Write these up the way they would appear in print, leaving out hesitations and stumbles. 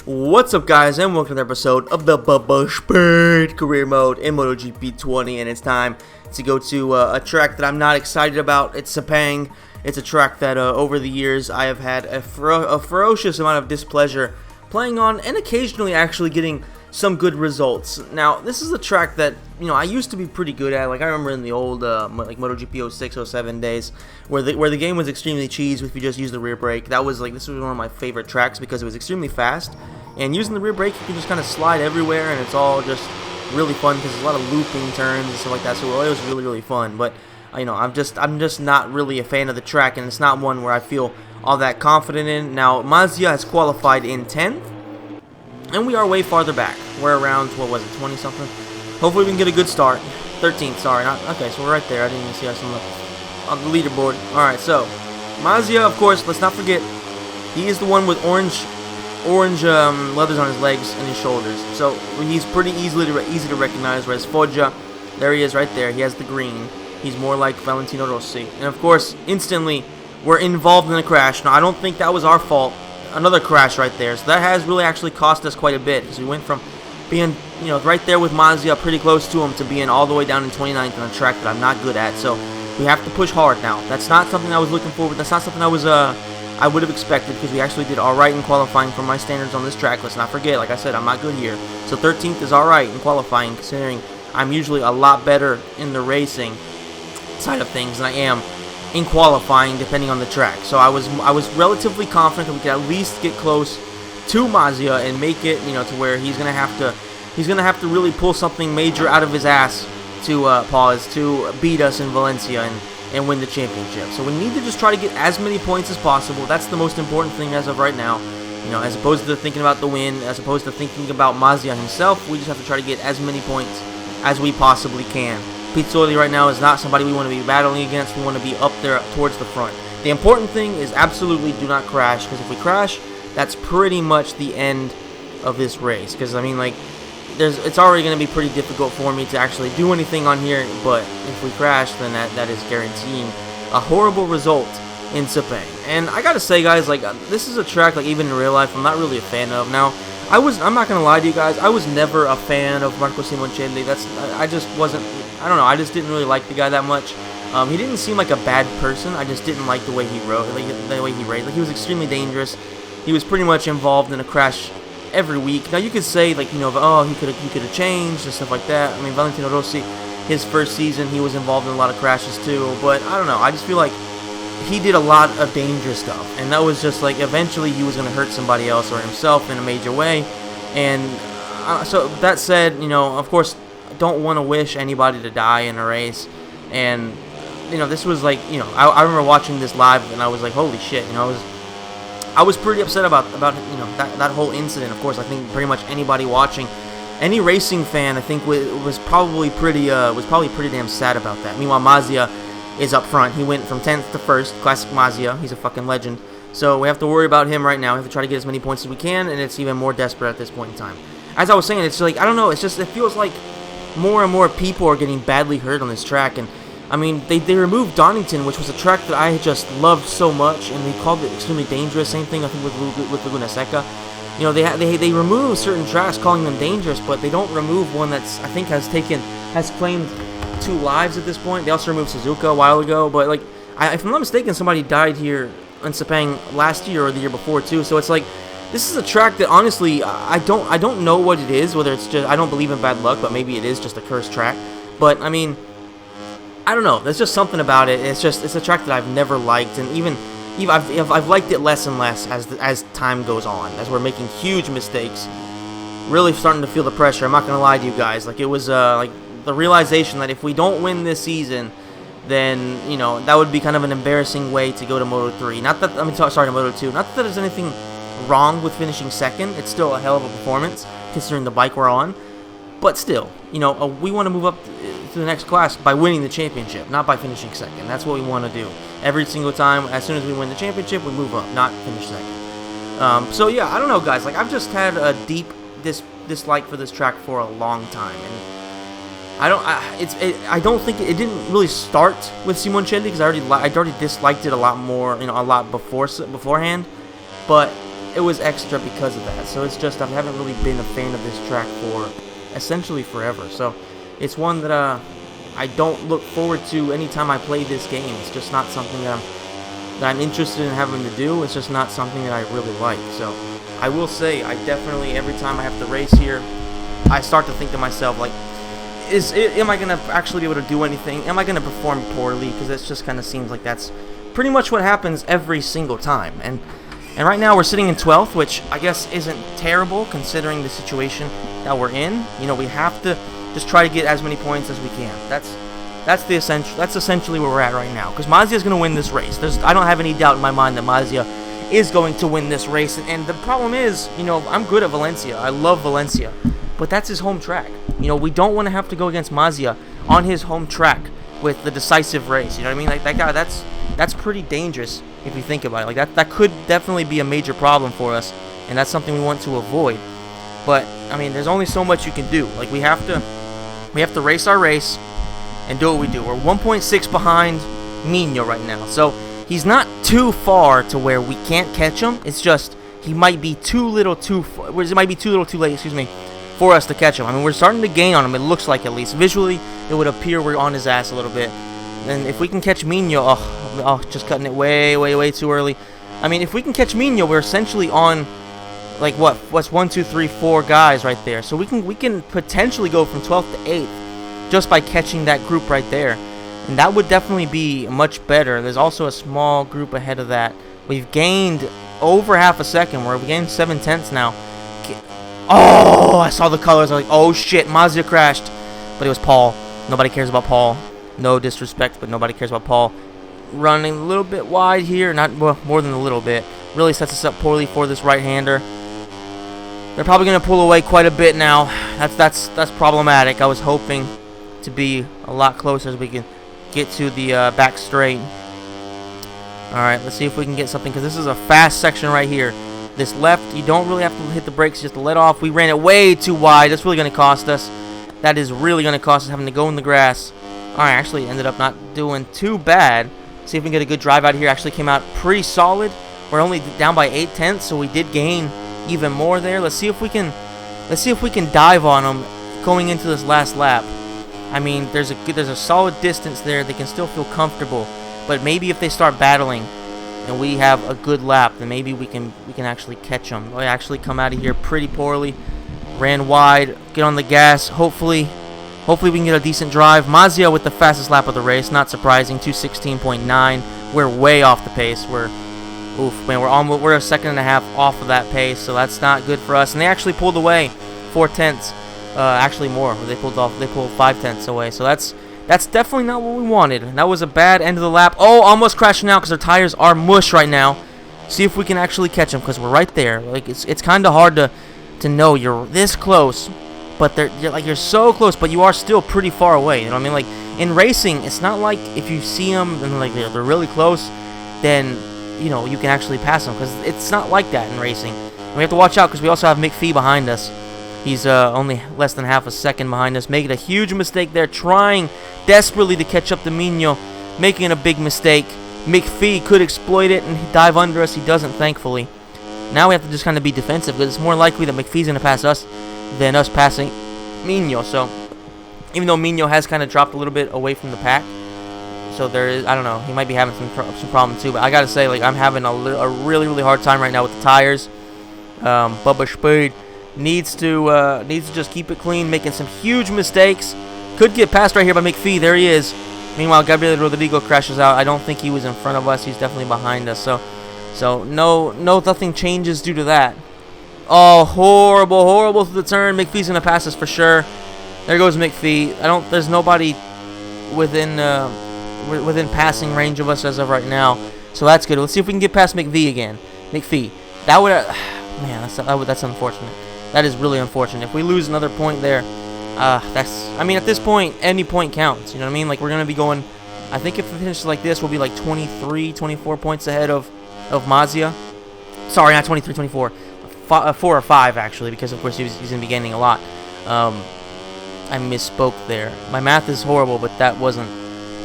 What's up, guys, and welcome to another episode of the Bubba Speed Career Mode in MotoGP 20, and it's time to go to a track that I'm not excited about. It's Sepang. It's a track that over the years I have had a ferocious amount of displeasure playing on, and occasionally actually getting some good results. Now, this is a track that, you know, I used to be pretty good at. Like, I remember in the old like MotoGP 06, 07 days where the game was extremely cheese if you just use the rear brake. This was one of my favorite tracks because it was extremely fast, and using the rear brake you can just kind of slide everywhere, and it's all just really fun because there's a lot of looping turns and stuff like that. So it was really fun. But you know, I'm just not really a fan of the track, and it's not one where I feel all that confident in. Now, Mazia has qualified in 10th, and we are way farther back. We're around, what was it, 20 something? Hopefully we can get a good start. 13th, sorry. Okay, so we're right there. I didn't even see us on the leaderboard. Alright, so Mazia, of course, let's not forget, he is the one with orange leathers on his legs and his shoulders. So he's pretty easy to recognize, whereas Foggia, there he is right there. He has the green. He's more like Valentino Rossi. And of course, instantly, we're involved in a crash. Now, I don't think that was our fault. Another crash right there. So that has really actually cost us quite a bit, because we went from being, you know, right there with Mazia, pretty close to him, to being all the way down in 29th on a track that I'm not good at. So we have to push hard now. That's not something I was looking for. That's not something I would have expected, because we actually did all right in qualifying for my standards on this track. Let's not forget, like I said, I'm not good here. So 13th is all right in qualifying, considering I'm usually a lot better in the racing side of things than I am in qualifying, depending on the track. So I was relatively confident that we could at least get close to Mazia and make it, you know, to where he's gonna have to really pull something major out of his ass to beat us in Valencia and win the championship. So we need to just try to get as many points as possible. That's the most important thing as of right now. You know, as opposed to thinking about the win, as opposed to thinking about Mazia himself, we just have to try to get as many points as we possibly can. Pizzoli right now is not somebody we want to be battling against. We want to be up there towards the front. The important thing is absolutely do not crash, because if we crash, that's pretty much the end of this race. Because, I mean, like, it's already going to be pretty difficult for me to actually do anything on here, but if we crash, then that is guaranteeing a horrible result in Sepang. And I gotta say, guys, like, this is a track, like, even in real life, I'm not really a fan of. Now, I'm not gonna lie to you guys, I was never a fan of Marco Simoncelli. I just wasn't, I don't know, I just didn't really like the guy that much. He didn't seem like a bad person. I just didn't like the way he rode, like the way he raced. Like, he was extremely dangerous. He was pretty much involved in a crash every week. Now, you could say, like, you know, oh, he could have changed and stuff like that. I mean, Valentino Rossi, his first season, he was involved in a lot of crashes too. But I don't know, I just feel like he did a lot of dangerous stuff, and that was just like, eventually he was going to hurt somebody else or himself in a major way. And so that said, you know, of course, I don't want to wish anybody to die in a race. And, you know, this was like, you know, I remember watching this live, and I was like, holy shit, you know, I was pretty upset about you know, that whole incident. Of course, I think pretty much anybody watching, any racing fan, I think was probably pretty damn sad about that. Meanwhile, Mazia is up front. He went from 10th to 1st. Classic Mazia. He's a fucking legend. So we have to worry about him right now. We have to try to get as many points as we can, and it's even more desperate at this point in time. As I was saying, it's like, I don't know, it feels like more and more people are getting badly hurt on this track. And I mean, they removed Donington, which was a track that I just loved so much, and they called it extremely dangerous. Same thing, I think, with Laguna Seca. You know, they remove certain tracks, calling them dangerous, but they don't remove one that's, I think, has claimed 2 lives at this point. They also removed Suzuka a while ago, but, like, if I'm not mistaken, somebody died here in Sepang last year or the year before too. So it's like, this is a track that, honestly, I don't know what it is. Whether it's just, I don't believe in bad luck, but maybe it is just a cursed track. But I mean, I don't know. There's just something about it. It's a track that I've never liked, and even I've liked it less and less as time goes on, as we're making huge mistakes. Really starting to feel the pressure. I'm not gonna lie to you guys. Like, it was like the realization that if we don't win this season, then, you know, that would be kind of an embarrassing way to go to Moto3. Not that, sorry, to Moto2. Not that there's anything wrong with finishing second. It's still a hell of a performance, considering the bike we're on. But still, you know, we want to move up to the next class by winning the championship, not by finishing second. That's what we want to do. Every single time, as soon as we win the championship, we move up, not finish second. So yeah, I don't know, guys. Like, I've just had a deep dislike for this track for a long time, and I don't think it didn't really start with Simoncelli, because I'd already disliked it a lot more, you know, a lot beforehand. But it was extra because of that. So it's just I haven't really been a fan of this track for essentially forever. So it's one that I don't look forward to anytime I play this game. It's just not something that I'm interested in having to do. It's just not something that I really like. So I will say, I definitely, every time I have to race here, I start to think to myself, like, am I going to actually be able to do anything? Am I going to perform poorly? Because it just kind of seems like that's pretty much what happens every single time. And right now we're sitting in 12th, which I guess isn't terrible considering the situation that we're in. You know, we have to just try to get as many points as we can. That's essentially where we're at right now. Because Mazia is going to win this race. I don't have any doubt in my mind that Mazia is going to win this race. And the problem is, you know, I'm good at Valencia. I love Valencia. But that's his home track. You know, we don't want to have to go against Mazia on his home track with the decisive race. You know what I mean? Like, that guy, that's pretty dangerous if you think about it. Like, that could definitely be a major problem for us. And that's something we want to avoid. But, I mean, there's only so much you can do. Like, we have to race our race and do what we do. We're 1.6 behind Mino right now. So, he's not too far to where we can't catch him. It's just he might be too late, excuse me, for us to catch him. I mean, we're starting to gain on him, it looks like, at least. Visually, it would appear we're on his ass a little bit. And if we can catch Mino, just cutting it way too early. I mean, if we can catch Mino, we're essentially on, like, what's 1, 2, 3, 4 guys right there. So we can potentially go from 12th to 8th just by catching that group right there. And that would definitely be much better. There's also a small group ahead of that. We've gained over half a second. We've gained 7/10 now. Oh, I saw the colors. I was like, oh shit, Mazia crashed. But it was Paul. Nobody cares about Paul. No disrespect, but nobody cares about Paul. Running a little bit wide here. Not, well, more than a little bit. Really sets us up poorly for this right-hander. They're probably going to pull away quite a bit now. That's problematic. I was hoping to be a lot closer as we can get to the back straight. Alright, let's see if we can get something, because this is a fast section right here. This left, you don't really have to hit the brakes, just to let off. We ran it way too wide. That's really going to cost us. That is really going to cost us having to go in the grass. Alright, actually ended up not doing too bad. See if we can get a good drive out of here. Actually came out pretty solid. We're only down by 8/10, so we did gain even more there. Let's see if we can dive on them going into this last lap. I mean, there's a solid distance there. They can still feel comfortable, but maybe if they start battling and we have a good lap, then maybe we can actually catch them. We actually come out of here pretty poorly. Ran wide, get on the gas. Hopefully we can get a decent drive. Mazia with the fastest lap of the race, not surprising, 2:16.9. We're way off the pace. We're a second and a half off of that pace, so that's not good for us. And they actually pulled away 4/10. Actually more. They pulled 5/10 away. So that's definitely not what we wanted. That was a bad end of the lap. Oh, almost crashing out because our tires are mush right now. See if we can actually catch them, because we're right there. Like, it's kind of hard to know you're this close, but you're so close, but you are still pretty far away. You know what I mean? Like, in racing, it's not like if you see them and like they're really close, then you know you can actually pass them, because it's not like that in racing. And we have to watch out because we also have McPhee behind us. He's only less than half a second behind us, making a huge mistake there, trying desperately to catch up to Mino, making a big mistake. McPhee could exploit it and dive under us. He doesn't, thankfully. Now we have to just kind of be defensive, because it's more likely that McPhee's going to pass us than us passing Mino. So, even though Mino has kind of dropped a little bit away from the pack, so there is, I don't know, he might be having some problem too. But I got to say, like, I'm having a really hard time right now with the tires. Bubba Speed needs to just keep it clean, making some huge mistakes. Could get passed right here by McPhee. There he is. Meanwhile, Gabriel Rodrigo crashes out. I don't think he was in front of us. He's definitely behind us. So nothing changes due to that. Oh, horrible through the turn. McPhee's gonna pass us for sure. There goes McPhee. There's nobody within passing range of us as of right now. So that's good. Let's see if we can get past McPhee. That would man, that's unfortunate. That is really unfortunate. If we lose another point there, I mean, at this point, any point counts. You know what I mean? Like, we're going to be going, I think if we finish like this, we'll be like 23, 24 points ahead of Mazia. Sorry, not 23, 24. 4 or 5, actually, because, of course, he's going to be gaining a lot. I misspoke there. My math is horrible, but that wasn't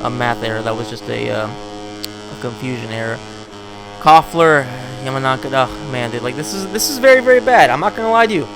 a math error. That was just a confusion error. Koffler, Yamanaka. Oh man, dude, like this is very, very bad. I'm not gonna lie to you.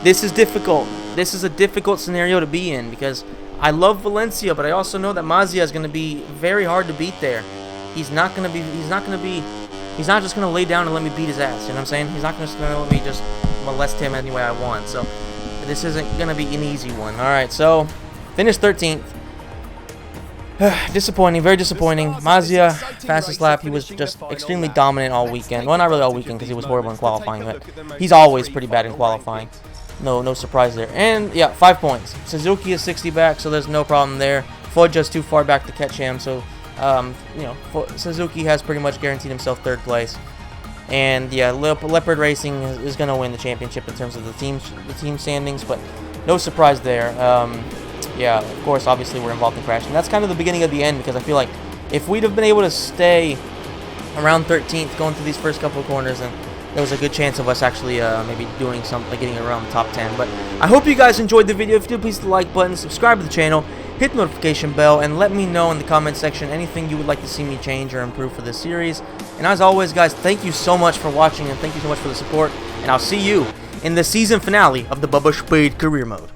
This is difficult. This is a difficult scenario to be in because I love Valencia, but I also know that Mazia is gonna be very hard to beat there. He's not just gonna lay down and let me beat his ass. You know what I'm saying? He's not just gonna let me just molest him any way I want. So this isn't gonna be an easy one. All right, so finished 13th. Disappointing, very disappointing. Mazia, fastest lap. He was just extremely dominant all weekend. Well, not really all weekend because he was horrible in qualifying, but he's always pretty bad in qualifying. No surprise there. And yeah, 5 points. Suzuki is 60 back, so there's no problem there. Foggia's too far back to catch him, so you know, Suzuki has pretty much guaranteed himself 3rd place. And yeah, Leopard Racing is going to win the championship in terms of the team standings, but no surprise there. Yeah, of course, obviously we're involved in crashing. That's kind of the beginning of the end because I feel like if we'd have been able to stay around 13th going through these first couple of corners, then there was a good chance of us actually maybe doing something, like getting around the top 10. But I hope you guys enjoyed the video. If you did, please hit the like button, subscribe to the channel, hit the notification bell, and let me know in the comment section anything you would like to see me change or improve for this series. And as always, guys, thank you so much for watching and thank you so much for the support. And I'll see you in the season finale of the Bubba Speed Career Mode.